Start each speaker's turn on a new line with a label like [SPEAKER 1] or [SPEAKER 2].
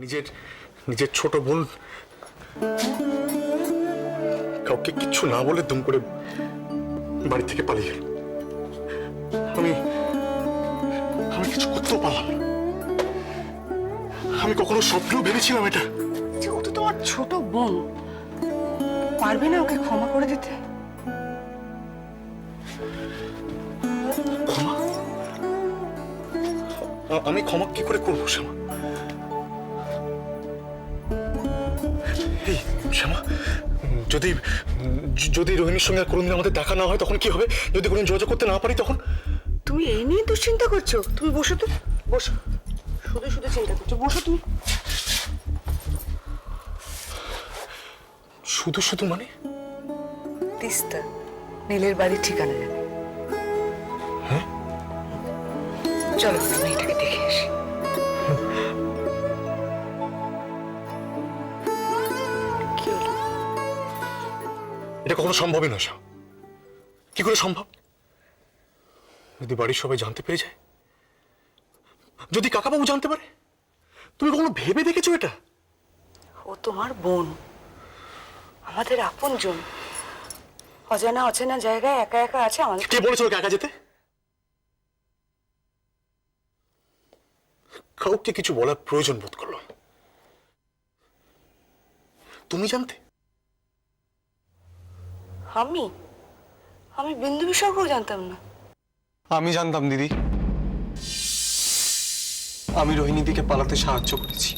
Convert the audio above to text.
[SPEAKER 1] নিজের নিজের ছোট বোন কাউকে কিচ্ছু না বলে দুম করে বাড়ি থেকে পালিয়ে গেল। আমি আমি কিছু করতেও পারলাম না। আমি কখনো স্বপ্নেও ভেবেছিলাম এটা।
[SPEAKER 2] যে ও তো তোমার ছোট বোন, পারবে না ওকে ক্ষমা করে দিতে?
[SPEAKER 1] ক্ষমা? আমি ক্ষমা কি করে করবো শ্যামা? এই শ্যামা, যদি যদি রোহিণীর সঙ্গে কোনোদিন আমাদের দেখা না হয় তখন কি হবে? যদি কোনোদিন যোগাযোগ করতে না পারি তখন?
[SPEAKER 2] তুমি এই নিয়ে দুশ্চিন্তা করছো? তুমি বসো তো, বসো। শুধু শুধু চিন্তা করছো, বসো তুমি।
[SPEAKER 1] শুধু শুধু মানে?
[SPEAKER 2] তিস্তা নীলের বাড়ির ঠিকানা জানি।
[SPEAKER 1] হ্যাঁ,
[SPEAKER 2] চলো মেয়েটাকে দেখে আসি। কি হলো?
[SPEAKER 1] এটা কখনো সম্ভবই না শ্যাম। কি করে সম্ভব? যদি বাড়ির সবাই জানতে পেরে যায়, যদি কাকাবাবু জানতে পারে? তুমি কখনো ভেবে দেখেছো এটা?
[SPEAKER 2] ও তোমার বোন, আমাদের আপনজন। অজানা অচেনা জায়গায় একা একা আছে। আমাদের
[SPEAKER 1] কে বলেছো ওকে একা যেতে? কাউকে কিছু বলার প্রয়োজন বোধ করলো না। তুমি জানতে?
[SPEAKER 2] আমি আমি বিন্দু বিষয়কেও জানতাম না।
[SPEAKER 3] আমি জানতাম দিদি। আমি রোহিণীদিকে পালাতে সাহায্য করেছি।